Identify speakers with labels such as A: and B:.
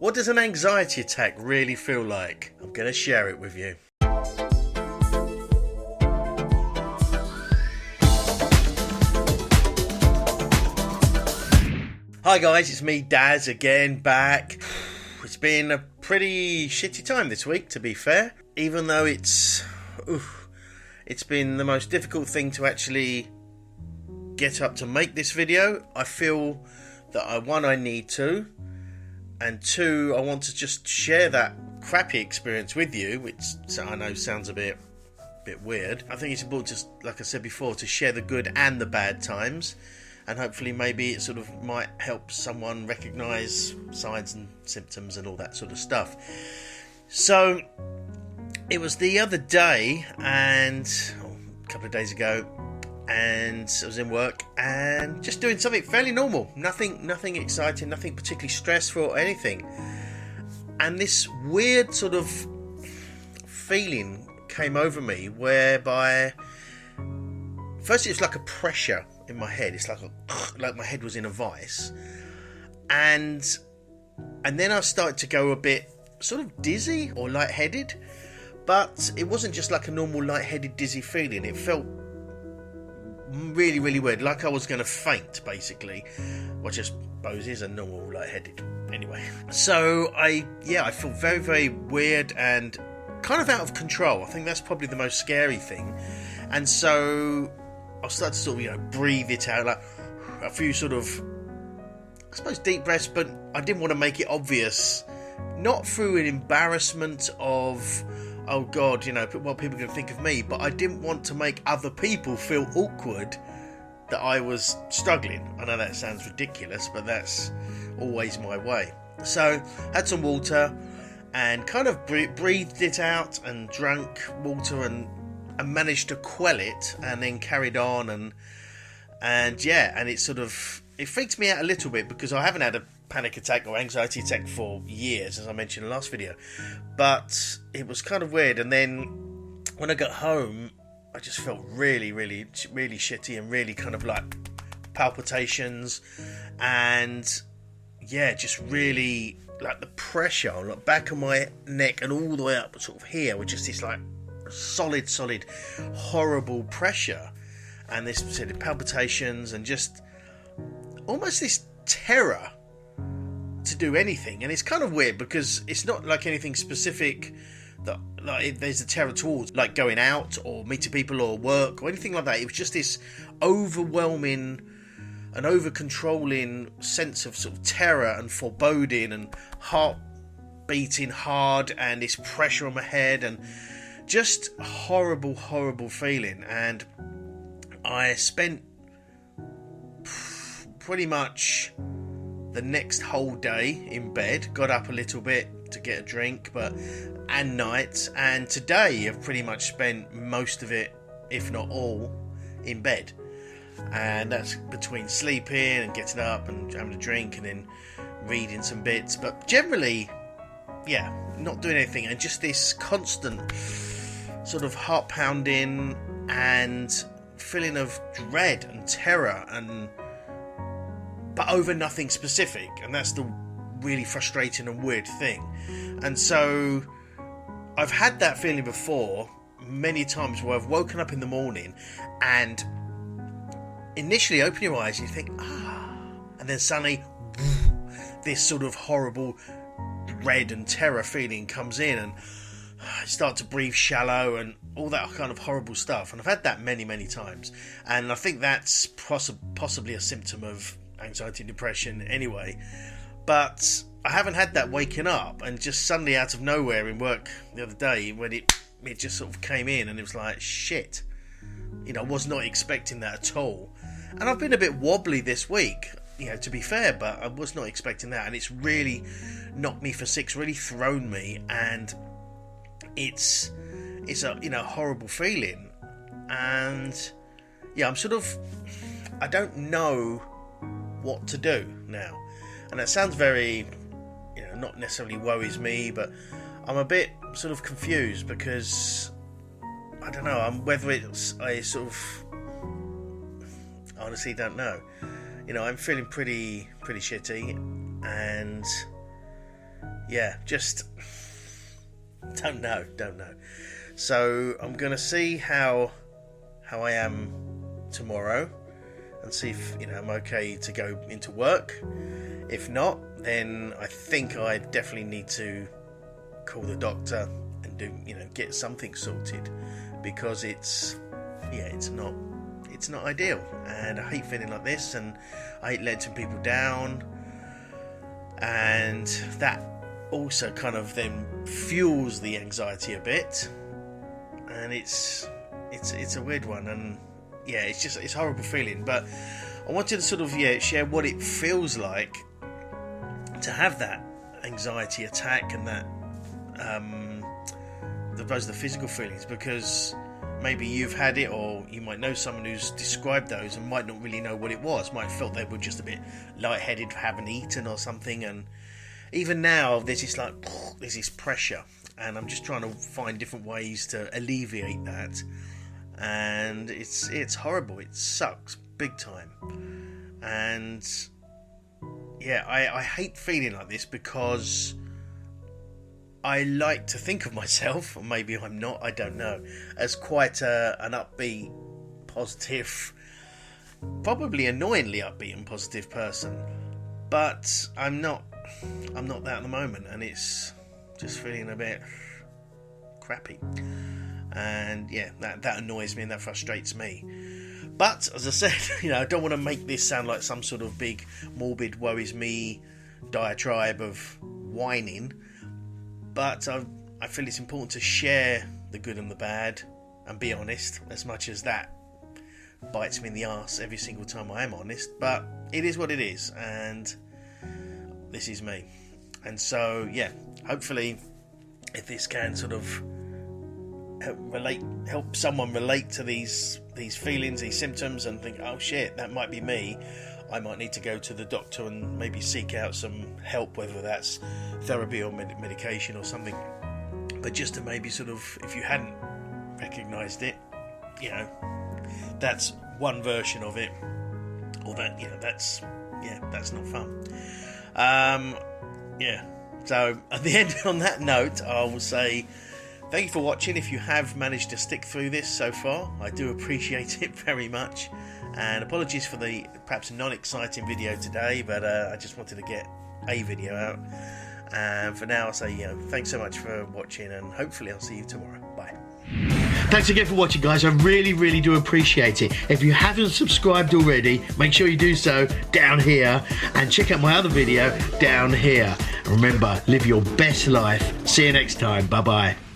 A: What does an anxiety attack really feel like? I'm going to share it with you. Hi guys, it's me Daz again, back. It's been a pretty shitty time this week, to be fair. Even though it's been the most difficult thing to actually get up to make this video. I feel that I need to, and two, I want to just share that crappy experience with you, which I know sounds a bit weird. I think it's important, just like I said before, to share the good and the bad times, and hopefully maybe it sort of might help someone recognise signs and symptoms and all that sort of stuff. So it was the other day, and a couple of days ago, and I was in work and just doing something fairly normal, nothing exciting, nothing particularly stressful or anything, and this weird sort of feeling came over me whereby first it was like a pressure in my head. It's like my head was in a vice, and then I started to go a bit sort of dizzy or lightheaded, but it wasn't just like a normal lightheaded dizzy feeling. It felt really weird, like I was going to faint basically, which I suppose is a normal lightheaded anyway. So I feel very weird and kind of out of control. I think that's probably the most scary thing. And so I started to sort of breathe it out, like a few sort of, I suppose, deep breaths, but I didn't want to make it obvious, not through an embarrassment of, oh God, what people are going to think of me, but I didn't want to make other people feel awkward that I was struggling. I know that sounds ridiculous, but that's always my way. So had some water and kind of breathed it out and drank water and managed to quell it, and then carried on, and it freaked me out a little bit because I haven't had a panic attack or anxiety attack for years, as I mentioned in the last video, but it was kind of weird. And then when I got home, I just felt really shitty, and really kind of like palpitations, and just really like the pressure on the back of my neck and all the way up sort of here, with just this like solid horrible pressure, and this sort of palpitations, and just almost this terror to do anything. And it's kind of weird because it's not like anything specific that like there's a terror towards, like going out or meeting people or work or anything like that. It was just this overwhelming and over controlling sense of sort of terror and foreboding, and heart beating hard, and this pressure on my head, and just horrible feeling. And I spent pretty much the next whole day in bed. Got up a little bit to get a drink, and night, and today I've pretty much spent most of it, if not all, in bed. And that's between sleeping and getting up and having a drink and then reading some bits, but generally not doing anything, and just this constant sort of heart pounding and feeling of dread and terror, but over nothing specific. And that's the really frustrating and weird thing. And so I've had that feeling before many times, where I've woken up in the morning and initially open your eyes and you think, and then suddenly this sort of horrible dread and terror feeling comes in, and I start to breathe shallow and all that kind of horrible stuff. And I've had that many times, and I think that's possibly a symptom of anxiety and depression anyway. But I haven't had that waking up, and just suddenly out of nowhere in work the other day, when it just sort of came in, and it was like, shit, I was not expecting that at all. And I've been a bit wobbly this week, to be fair, but I was not expecting that, and it's really knocked me for six, really thrown me, and it's a horrible feeling. And I'm sort of, I don't know what to do now, and that sounds very, not necessarily worries me, but I'm a bit sort of confused, because I don't know, whether it's a sort of, I honestly don't know. I'm feeling pretty shitty, and yeah, just don't know. So I'm gonna see how I am tomorrow, and see if I'm okay to go into work. If not, then I think I definitely need to call the doctor and get something sorted, because it's not ideal, and I hate feeling like this, and I hate letting people down, and that also kind of then fuels the anxiety a bit, and it's a weird one, and yeah, it's a horrible feeling. But I wanted to sort of share what it feels like to have that anxiety attack, and that those are the physical feelings, because maybe you've had it, or you might know someone who's described those and might not really know what it was, might have felt they were just a bit lightheaded, haven't eaten or something, and even now there's this pressure, and I'm just trying to find different ways to alleviate that, and it's horrible. It sucks big time, and yeah, I hate feeling like this, because I like to think of myself, or maybe I'm not, I don't know, as quite an upbeat, positive, probably annoyingly upbeat and positive person, but I'm not that at the moment, and it's just feeling a bit crappy, and yeah, that annoys me and that frustrates me. But as I said, I don't want to make this sound like some sort of big morbid worries me diatribe of whining, but I feel it's important to share the good and the bad and be honest, as much as that bites me in the arse every single time I am honest. But it is what it is, and this is me. And so yeah, hopefully if this can sort of help someone relate to these feelings, these symptoms, and think, oh shit, that might be me, I might need to go to the doctor and maybe seek out some help, whether that's therapy or medication or something. But just to maybe sort of, if you hadn't recognised it, that's one version of it, or that's not fun. So at the end, on that note, I will say thank you for watching. If you have managed to stick through this so far, I do appreciate it very much. And apologies for the perhaps non-exciting video today, but I just wanted to get a video out. And for now, I'll say thanks so much for watching, and hopefully I'll see you tomorrow. Bye.
B: Thanks again for watching, guys. I really do appreciate it. If you haven't subscribed already, make sure you do so down here, and check out my other video down here. And remember, live your best life. See you next time. Bye bye.